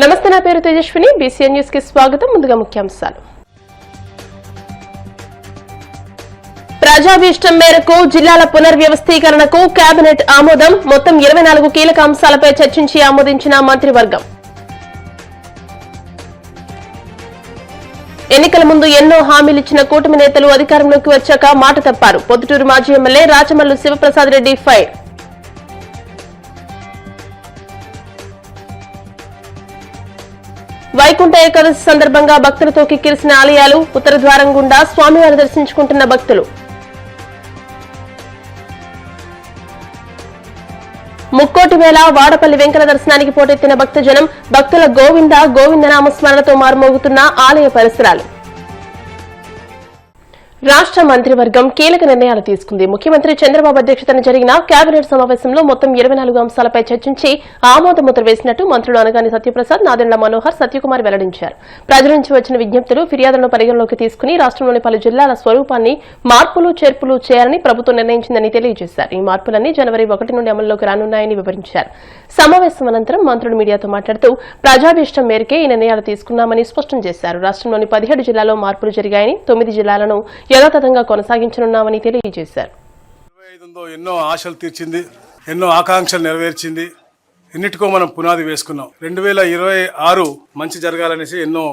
నమస్తే, నా పేరు తేజస్విని. బీసీఎన్ న్యూస్ కి స్వాగతం. ముందుగా ముఖ్యాంశాలు. ప్రజాభీష్టం మేరకు జిల్లాల పునర్వ్యవస్థీకరణకు కేబినెట్ ఆమోదం. మొత్తం 24 కీలక అంశాలపై చర్చించి ఆమోదించిన మంత్రివర్గం. ఎన్నికల ముందు ఎన్నో హామీలిచ్చిన కూటమి నేతలు అధికారంలోకి వచ్చాక మాట తప్పారు. పొద్దుటూరు మాజీ ఎమ్మెల్యే రాచమల్లు శివప్రసాద్ రెడ్డి ఫైర్. వైకుంఠ ఏకాదశి సందర్భంగా భక్తులతో కిక్కిరిసిన ఆలయాలు. ఉత్తర ద్వారం గుండా స్వామివారిని దర్శించుకుంటున్న భక్తులు. ముక్కోటి వేళ వాడపల్లి వెంకట దర్శనానికి పోటెత్తిన భక్తజనం. భక్తుల గోవింద గోవింద నామస్మరణతో మారుమోగుతున్న ఆలయ పరిసరాలు. రాష్ట్ర మంత్రివర్గం కీలక నిర్ణయాలు తీసుకుంది. ముఖ్యమంత్రి చంద్రబాబు అధ్యక్షతన జరిగిన కేబినెట్ సమావేశంలో మొత్తం 24 అంశాలపై చర్చించి ఆమోదముద్ర వేసినట్టు మంత్రులు అనగాని సత్యప్రసాద్, నాదెండ్ల మనోహర్, సత్యకుమార్ వెల్లడించారు. ప్రజల నుంచి వచ్చిన విజ్ఞప్తులు, ఫిర్యాదులను పరిగణలోకి తీసుకుని రాష్ట్రంలోని పలు జిల్లాల స్వరూపాన్ని మార్పులు చేర్పులు చేయాలని ప్రభుత్వం నిర్ణయించిందని తెలియజేశారు. ఈ మార్పులన్నీ జనవరి 1 నుండి అమల్లోకి రానున్నాయని వివరించారు. సమావేశం అనంతరం మంత్రులు మీడియాతో మాట్లాడుతూ ప్రజాభీష్టం మేరకే ఈ నిర్ణయాలు తీసుకున్నామని స్పష్టం చేశారు. రాష్ట్రంలోని 17 జిల్లాల్లో మార్పులు జరిగాయని, 9 జిల్లాలను యథాతథంగా కొనసాగించనున్నామని తెలియజేశారు. ఎన్నో ఆశలు తీర్చింది, ఎన్నో ఆకాంక్షలు నెరవేర్చింది. ఎన్నిటికో మనం పునాది వేసుకున్నాం. 2026 మంచి జరగాలనేసి ఎన్నో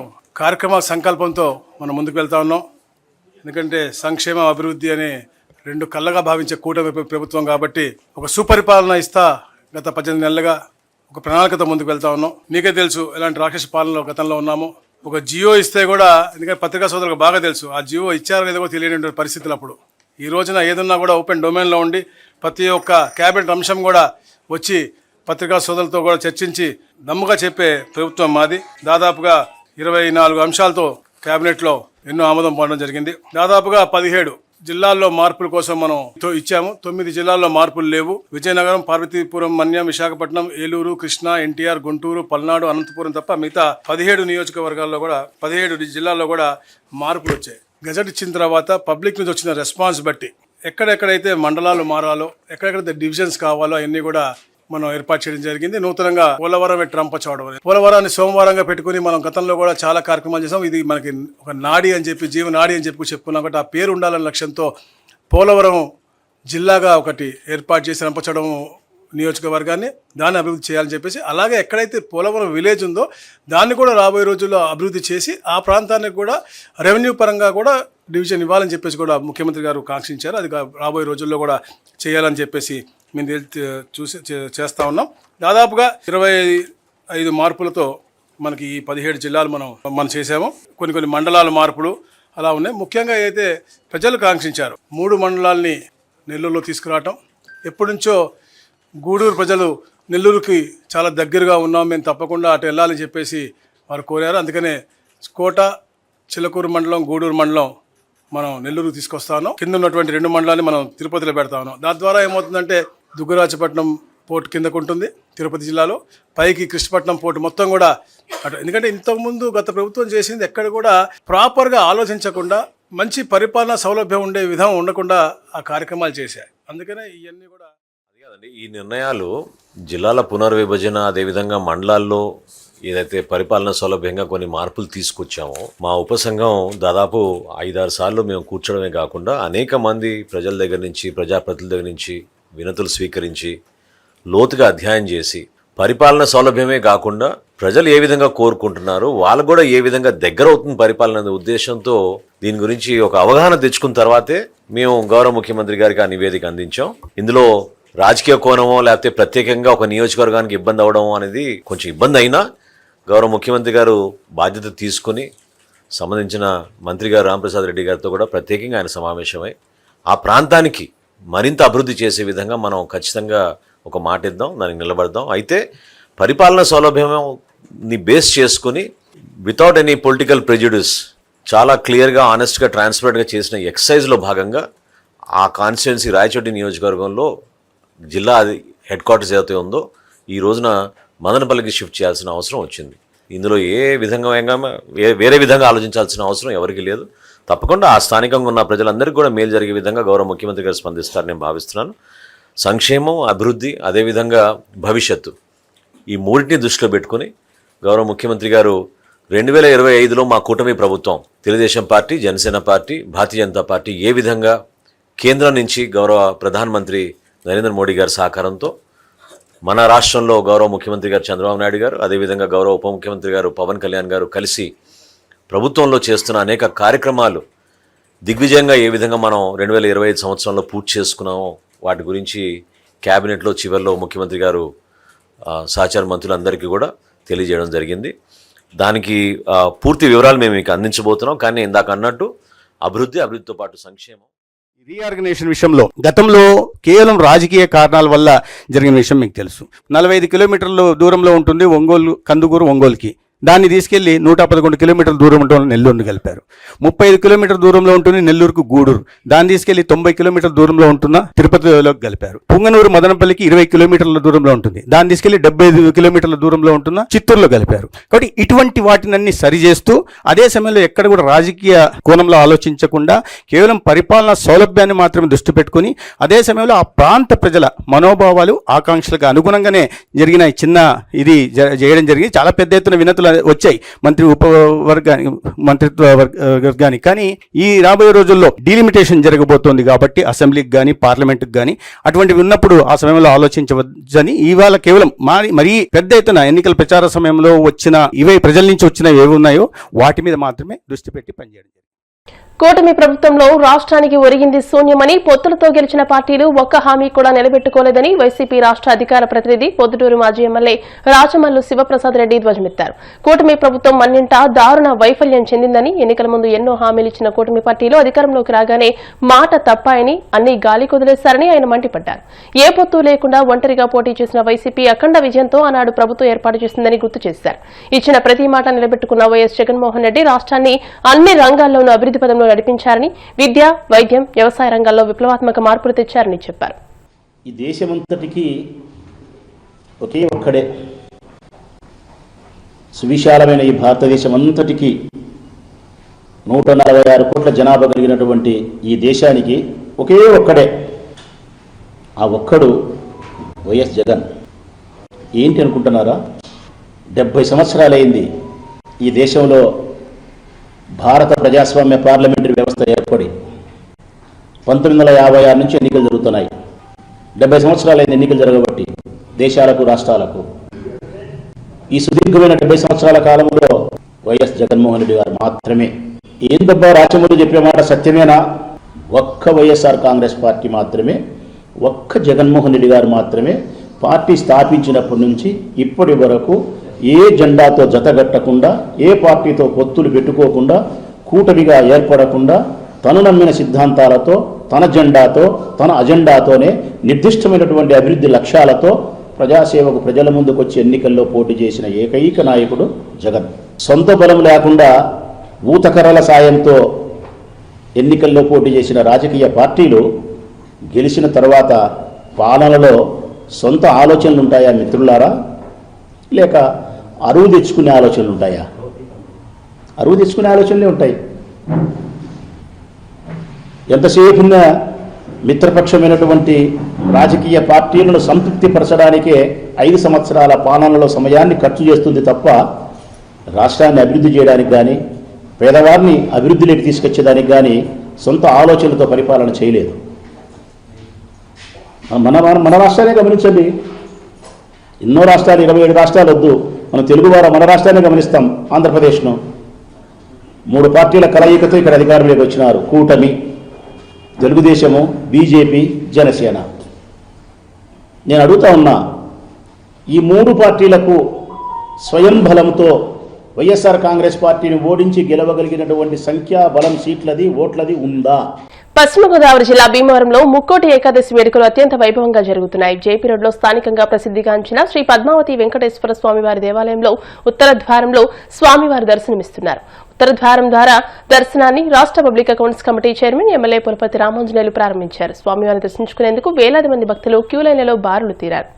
కార్యక్రమాల సంకల్పంతో మనం ముందుకు వెళ్తా ఉన్నాం. ఎందుకంటే సంక్షేమ అభివృద్ధి అనే రెండు కళ్ళగా భావించే కూటమి ప్రభుత్వం కాబట్టి ఒక సుపరిపాలన ఇస్తా గత 18 నెలలుగా ఒక ప్రణాళికతో ముందుకు వెళ్తా ఉన్నాం. మీకే తెలుసు ఎలాంటి రాక్షస పాలనలో గతంలో ఉన్నాము. ఒక జియో ఇస్తే కూడా, ఎందుకంటే పత్రికా సోదరులకు బాగా తెలుసు ఆ జియో ఇచ్చారో లేదో తెలియని పరిస్థితులు అప్పుడు. ఈ రోజున ఏదన్నా కూడా ఓపెన్ డొమైన్లో ఉండి ప్రతి ఒక్క క్యాబినెట్ అంశం కూడా వచ్చి పత్రికా సోదరులతో కూడా చర్చించి దమ్ముగా చెప్పే ప్రభుత్వం మాది. దాదాపుగా 24 అంశాలతో క్యాబినెట్లో ఎన్నో ఆమోదం పొందడం జరిగింది. దాదాపుగా 17 జిల్లాల్లో మార్పుల కోసం మనం ఇచ్చాము. 9 జిల్లాల్లో మార్పులు లేవు. విజయనగరం, పార్వతీపురం, మన్యం, విశాఖపట్నం, ఏలూరు, కృష్ణా, ఎన్టీఆర్, గుంటూరు, పల్నాడు, అనంతపురం తప్ప మిగతా 17 నియోజకవర్గాల్లో కూడా 17 జిల్లాల్లో కూడా మార్పులు వచ్చాయి. గజెట్ ఇచ్చిన తర్వాత పబ్లిక్ నుంచి వచ్చిన రెస్పాన్స్ బట్టి ఎక్కడెక్కడైతే మండలాలు మారాలో, ఎక్కడెక్కడైతే డివిజన్స్ కావాలో అవన్నీ కూడా మనం ఏర్పాటు చేయడం జరిగింది. నూతనంగా పోలవరం రంపచోడవరం అనేది పోలవరాన్ని సోమవారంగా పెట్టుకుని మనం గతంలో కూడా చాలా కార్యక్రమాలు చేసాం. ఇది మనకి ఒక నాడి అని చెప్పి, జీవనాడి అని చెప్పి చెప్పుకున్నాం. కాబట్టి ఆ పేరు ఉండాలనే లక్ష్యంతో పోలవరం జిల్లాగా ఒకటి ఏర్పాటు చేసి రంపచోడవరం నియోజకవర్గాన్ని దాన్ని అభివృద్ధి చేయాలని చెప్పేసి, అలాగే ఎక్కడైతే పోలవరం విలేజ్ ఉందో దాన్ని కూడా రాబోయే రోజుల్లో అభివృద్ధి చేసి ఆ ప్రాంతానికి కూడా రెవెన్యూ పరంగా కూడా డివిజన్ ఇవ్వాలని చెప్పేసి కూడా ముఖ్యమంత్రి గారు కాంక్షించారు. అది రాబోయే రోజుల్లో కూడా చేయాలని చెప్పేసి మేము చూసి చేస్తూ ఉన్నాం. దాదాపుగా 25 మార్పులతో మనకి ఈ 17 జిల్లాలు మనం చేసాము. కొన్ని మండలాల మార్పులు అలా ఉన్నాయి. ముఖ్యంగా అయితే ప్రజలు కాంక్షించారు 3 మండలాల్ని నెల్లూరులో తీసుకురావటం. ఎప్పటి నుంచో గూడూరు ప్రజలు నెల్లూరుకి చాలా దగ్గరగా ఉన్నాం, మేము తప్పకుండా అటు వెళ్ళాలని చెప్పేసి వారు కోరారు. అందుకనే కోట, చిలకూరు మండలం, గూడూరు మండలం మనం నెల్లూరుకు తీసుకొస్తా ఉన్నాం. కింద ఉన్నటువంటి 2 మండలాన్ని మనం తిరుపతిలో పెడతా ఉన్నాం. దాని ద్వారా ఏమవుతుందంటే దుగ్గరాజపట్నం పోర్ట్ కిందకు ఉంటుంది తిరుపతి జిల్లాలో, పైకి కృష్ణపట్నం పోర్టు మొత్తం కూడా అటు. ఎందుకంటే ఇంతకుముందు గత ప్రభుత్వం చేసింది ఎక్కడ కూడా ప్రాపర్గా ఆలోచించకుండా, మంచి పరిపాలనా సౌలభ్యం ఉండే విధం ఉండకుండా ఆ కార్యక్రమాలు చేశాయి. అందుకనే ఇవన్నీ కూడా ఈ నిర్ణయాలు జిల్లాల పునర్విభజన, అదేవిధంగా మండలాల్లో ఏదైతే పరిపాలన సౌలభ్యంగా కొన్ని మార్పులు తీసుకొచ్చామో, మా ఉపసంఘం దాదాపు 5-6 సార్లు మేము కూర్చోడమే కాకుండా అనేక మంది ప్రజల దగ్గర నుంచి, ప్రజాప్రతినిధుల దగ్గర నుంచి వినతులు స్వీకరించి లోతుగా అధ్యయనం చేసి పరిపాలన సౌలభ్యమే కాకుండా ప్రజలు ఏ విధంగా కోరుకుంటున్నారు, వాళ్ళకు కూడా ఏ విధంగా దగ్గర అవుతుంది పరిపాలన అనే ఉద్దేశంతో దీని గురించి ఒక అవగాహన తెచ్చుకున్న తర్వాతే మేము గౌరవ ముఖ్యమంత్రి గారికి ఆ నివేదిక అందించాం. ఇందులో రాజకీయ కోణమో లేకపోతే ప్రత్యేకంగా ఒక నియోజకవర్గానికి ఇబ్బంది అవడం అనేది కొంచెం ఇబ్బంది అయినా గౌరవ ముఖ్యమంత్రి గారు బాధ్యత తీసుకుని సంబంధించిన మంత్రి గారు రాంప్రసాద్ రెడ్డి గారితో కూడా ప్రత్యేకంగా ఆయన సమావేశమై ఆ ప్రాంతానికి మరింత అభివృద్ధి చేసే విధంగా మనం ఖచ్చితంగా ఒక మాట ఇద్దాం, దానికి నిలబడదాం. అయితే పరిపాలన సౌలభ్యాన్ని బేస్ చేసుకుని వితౌట్ ఎనీ పొలిటికల్ ప్రెజుడిస్ చాలా క్లియర్గా, ఆనెస్ట్గా, ట్రాన్స్పరెంట్గా చేసిన ఎక్సర్సైజ్లో భాగంగా ఆ కాన్స్టిట్యున్సీ రాయచోటి నియోజకవర్గంలో జిల్లా హెడ్ క్వార్టర్స్ ఏదైతే ఉందో ఈ రోజున మదనపల్లికి షిఫ్ట్ చేయాల్సిన అవసరం వచ్చింది. ఇందులో వేరే విధంగా ఆలోచించాల్సిన అవసరం ఎవరికి లేదు. తప్పకుండా ఆ స్థానికంగా ఉన్న ప్రజలందరికీ కూడా మేలు జరిగే విధంగా గౌరవ ముఖ్యమంత్రి గారు స్పందిస్తారని నేను భావిస్తున్నాను. సంక్షేమం, అభివృద్ధి, అదేవిధంగా భవిష్యత్తు, ఈ మూడింటిని దృష్టిలో పెట్టుకుని గౌరవ ముఖ్యమంత్రి గారు 2025లో మా కూటమి ప్రభుత్వం Telugu Desam party, Janasena party, Bharatiya Janata party ఏ విధంగా కేంద్రం నుంచి గౌరవ ప్రధానమంత్రి నరేంద్ర మోడీ గారి సహకారంతో మన రాష్ట్రంలో గౌరవ ముఖ్యమంత్రి గారు చంద్రబాబు నాయుడు గారు, అదేవిధంగా గౌరవ ఉప ముఖ్యమంత్రి గారు పవన్ కళ్యాణ్ గారు కలిసి ప్రభుత్వంలో చేస్తున్న అనేక కార్యక్రమాలు దిగ్విజయంగా ఏ విధంగా మనం 2025 సంవత్సరంలో పూర్తి చేసుకున్నామో వాటి గురించి క్యాబినెట్లో చివరిలో ముఖ్యమంత్రి గారు సహచార మంత్రులందరికీ కూడా తెలియజేయడం జరిగింది. దానికి పూర్తి వివరాలు మేము మీకు అందించబోతున్నాం. కానీ ఇందాక అన్నట్టు అభివృద్ధితో పాటు సంక్షేమం. రీఆర్గనైజేషన్ విషయంలో గతంలో కేవలం రాజకీయ కారణాల వల్ల జరిగిన విషయం మీకు తెలుసు. 45 కిలోమీటర్ల దూరంలో ఉంటుంది కందుకూరు ఒంగోలుకి. దాన్ని తీసుకెళ్లి 111 కిలోమీటర్ల దూరం ఉంటుంది నెల్లూరుని కలిపారు. 35 కిలోమీటర్ల దూరంలో ఉంటుంది నెల్లూరుకు గూడూరు. దాన్ని తీసుకెళ్లి 90 కిలోమీటర్ల దూరంలో ఉంటున్న తిరుపతిలోకి కలిపారు. పుంగనూరు మదనపల్లికి 20 కిలోమీటర్ల దూరంలో ఉంటుంది. దాన్ని తీసుకెళ్లి 75 కిలోమీటర్ల దూరంలో ఉంటున్న చిత్తూరులో కలిపారు. కాబట్టి ఇటువంటి వాటినన్నీ సరిచేస్తూ అదే సమయంలో ఎక్కడ కూడా రాజకీయ కోణంలో ఆలోచించకుండా కేవలం పరిపాలనా సౌలభ్యాన్ని మాత్రమే దృష్టి పెట్టుకుని అదే సమయంలో ఆ ప్రాంత ప్రజల మనోభావాలు ఆకాంక్షలకు అనుగుణంగానే జరిగిన చిన్న ఇది చేయడం జరిగింది. చాలా పెద్ద ఎత్తున వినతులు వచ్చాయి మంత్రిత్వ వర్గానికి. కానీ ఈ రాబోయే రోజుల్లో డీలిమిటేషన్ జరగబోతోంది కాబట్టి అసెంబ్లీకి కానీ పార్లమెంట్కి కానీ అటువంటివి ఉన్నప్పుడు ఆ సమయంలో ఆలోచించవచ్చని ఇవాళ కేవలం మరీ పెద్ద ఎత్తున ఎన్నికల ప్రచార సమయంలో వచ్చిన ప్రజల నుంచి వచ్చినవి ఏవి ఉన్నాయో వాటి మీద మాత్రమే దృష్టి పెట్టి పనిచేయడం. కూటమి ప్రభుత్వంలో రాష్ట్రానికి ఒరిగింది శూన్యమని, పొత్తులతో గెలిచిన పార్టీలు ఒక్క హామీ కూడా నిలబెట్టుకోలేదని వైసీపీ రాష్ట్ర అధికార ప్రతినిధి పొద్దుటూరు మాజీ ఎమ్మెల్యే రాచమల్లు శివప్రసాద్ రెడ్డి ధ్వజమెత్తారు. కూటమి ప్రభుత్వం మన్నింట దారుణ వైఫల్యం చెందిందని, ఎన్నికల ముందు ఎన్నో హామీలు ఇచ్చిన కూటమి పార్టీలు అధికారంలోకి రాగానే మాట తప్పాయని, అన్ని గాలి కుదిలేశారని ఆయన మండిపడ్డారు. ఏ పొత్తు లేకుండా ఒంటరిగా పోటీ చేసిన వైసీపీ అఖండ విజయంతో ఆనాడు ప్రభుత్వం ఏర్పాటు చేసిందని గుర్తు చేశారు. ఇచ్చిన ప్రతి మాట నిలబెట్టుకున్న వైఎస్ జగన్మోహన్ రెడ్డి రాష్ట్రాన్ని అన్ని రంగాల్లోనూ అభివృద్ధి పదంలో నడిపించారని, విద్య, వైద్యం, వ్యవసాయ రంగాల్లో విప్లవాత్మక మార్పులు తెచ్చారని చెప్పారు. ఈ దేశమంతటికి ఒకే ఒక్కడే, సువిశాలమైన ఈ భారతదేశం అంతటికి 146 కోట్ల జనాభా కలిగినటువంటి ఈ దేశానికి ఒకే ఒక్కడే. ఆ ఒక్కడు వైఎస్ జగన్. ఏంటి అనుకుంటున్నారా? 70 సంవత్సరాలైంది ఈ దేశంలో భారత ప్రజాస్వామ్య పార్లమెంటరీ వ్యవస్థ ఏర్పడి. 1956 నుంచి ఎన్నికలు జరుగుతున్నాయి. 70 సంవత్సరాలైంది ఎన్నికలు జరగబట్టి దేశాలకు, రాష్ట్రాలకు. ఈ సుదీర్ఘమైన 70 సంవత్సరాల కాలంలో వైఎస్ జగన్మోహన్ రెడ్డి గారు మాత్రమే. ఏందబ్బా రాచమూరి చెప్పే మాట సత్యమేనా? ఒక్క వైఎస్ఆర్ కాంగ్రెస్ పార్టీ మాత్రమే, ఒక్క జగన్మోహన్ రెడ్డి గారు మాత్రమే పార్టీ స్థాపించినప్పటి నుంచి ఇప్పటి వరకు ఏ జెండాతో జతగట్టకుండా, ఏ పార్టీతో పొత్తులు పెట్టుకోకుండా, కూటమిగా ఏర్పడకుండా, తను నమ్మిన సిద్ధాంతాలతో, తన జెండాతో, తన అజెండాతోనే నిర్దిష్టమైనటువంటి అభివృద్ధి లక్ష్యాలతో ప్రజాసేవకు ప్రజల ముందుకు వచ్చి ఎన్నికల్లో పోటీ చేసిన ఏకైక నాయకుడు జగన్. సొంత బలం లేకుండా ఊతకర్రల సాయంతో ఎన్నికల్లో పోటీ చేసిన రాజకీయ పార్టీలు గెలిచిన తర్వాత పాలనలో సొంత ఆలోచనలు ఉంటాయా మిత్రులారా? లేక అరువు తెచ్చుకునే ఆలోచనలు ఉంటాయా? అరువు తెచ్చుకునే ఆలోచనలే ఉంటాయి. ఎంతసేపు ఉన్న మిత్రపక్షమైనటువంటి రాజకీయ పార్టీలను సంతృప్తిపరచడానికే 5 సంవత్సరాల పాలనలో సమయాన్ని ఖర్చు చేస్తుంది తప్ప రాష్ట్రాన్ని అభివృద్ధి చేయడానికి కానీ, పేదవారిని అభివృద్ధిలోకి తీసుకొచ్చేదానికి కానీ సొంత ఆలోచనలతో పరిపాలన చేయలేదు. మన రాష్ట్రాన్ని గమనించండి. ఎన్నో రాష్ట్రాలు, 27 రాష్ట్రాలు వద్దు, మనం తెలుగువారు మన రాష్ట్రాన్ని గమనిస్తాం. ఆంధ్రప్రదేశ్ను 3 పార్టీల కలయికతో ఇక్కడ అధికారంలోకి వచ్చినారు. కూటమి, తెలుగుదేశము, బీజేపీ, జనసేన. నేను అడుగుతా ఉన్నా, ఈ 3 పార్టీలకు స్వయం బలంతో వైఎస్ఆర్ కాంగ్రెస్ పార్టీని ఓడించి గెలవగలిగినటువంటి సంఖ్యాబలం, సీట్లది, ఓట్లది ఉందా? పశ్చిమ గోదావరి జిల్లా భీమవరంలో ముక్కోటి ఏకాదశి వేడుకలు అత్యంత వైభవంగా జరుగుతున్నాయి. జేపీ రోడ్లో స్థానికంగా ప్రసిద్ధిగాంచిన శ్రీ పద్మావతి వెంకటేశ్వర స్వామివారి దేవాలయంలో ఉత్తర ద్వారంలో స్వామివారి దర్శనమిస్తున్నారు. ఉత్తర ద్వారం ద్వారా దర్శనాన్ని రాష్ట్ర public accounts committee chairman MLA Pulapati Ramanjaneyulu ప్రారంభించారు. స్వామివారిని దర్శించుకునేందుకు వేలాది మంది భక్తులు క్యూ లైన్లలో బారులు తీరారు.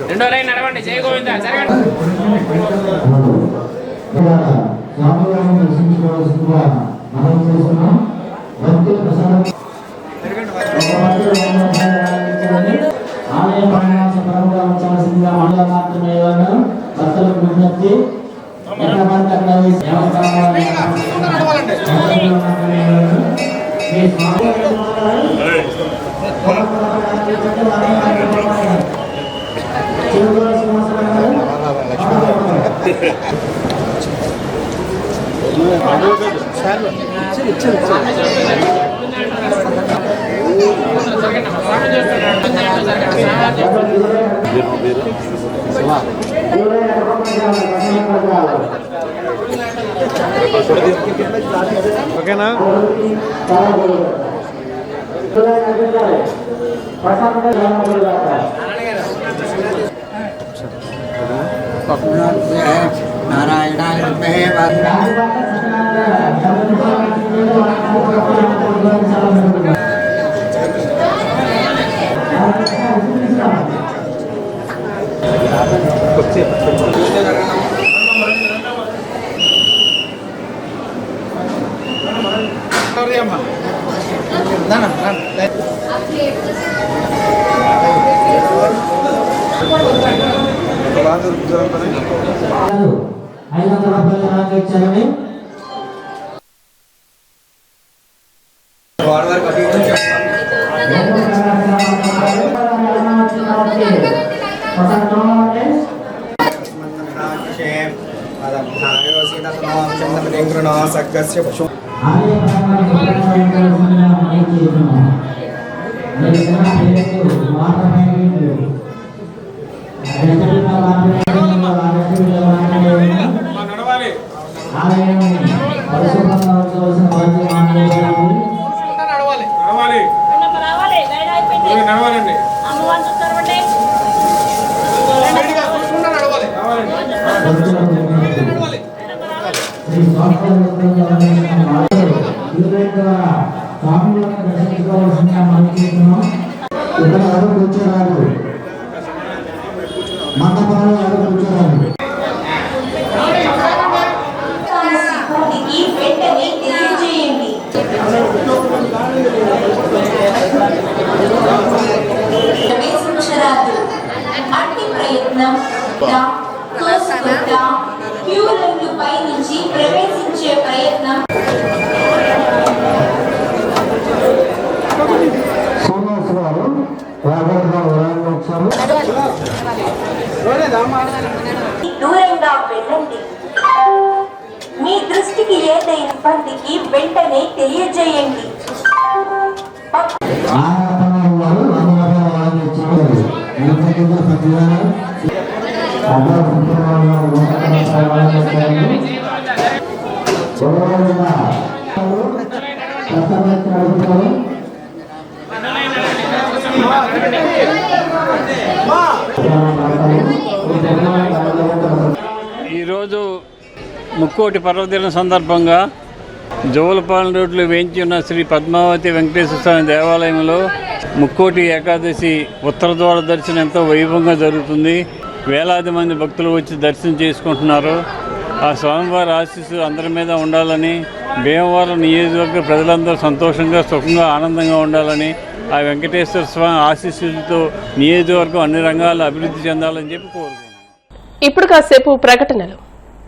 రెండో లైన్ నడవండి. జై గోవింద జరగండి. ఆలయ ప్రాంగణాన్ని పరంగా ఉంచాల్సిందిగా మండల మాత్రమే భక్తులకు విజ్ఞప్తి. ఎంతమంది అక్కడ ఓకేనా? నారాయణాయ ఇచ్చారని మండపాలు ఎవరు కూర్చోరాదు. వెంటనే తెలియజేయండి. ప్రవేశించరాదు. అట్టి ప్రయత్నం క్యూ లైన్లు పై నుంచి ప్రవేశించే ప్రయత్నం. దూరంగా వెళ్ళండి. మీ దృష్టికి ఏదైనా ఇబ్బందికి వెంటనే తెలియజేయండి. ఈరోజు ముక్కోటి పర్వదినం సందర్భంగా జోలపాలెం రోడ్లో వేయించి ఉన్న శ్రీ పద్మావతి వెంకటేశ్వర స్వామి దేవాలయంలో ముక్కోటి ఏకాదశి ఉత్తర ద్వార దర్శనం ఎంతో వైభవంగా జరుగుతుంది. వేలాది మంది భక్తులు వచ్చి దర్శనం చేసుకుంటున్నారు. ఆ స్వామివారి ఆశీస్సు అందరి మీద ఉండాలని, భీమవరం నియోజకవర్గ ప్రజలందరూ సంతోషంగా సుఖంగా ఆనందంగా ఉండాలని, ఆ వెంకటేశ్వర స్వామి ఆశీస్సులతో నియోజకవర్గం అన్ని రంగాల్లో అభివృద్ధి చెందాలని చెప్పి కోరుకుంటున్నాను. ఇప్పుడు కాసేపు ప్రకటనలు.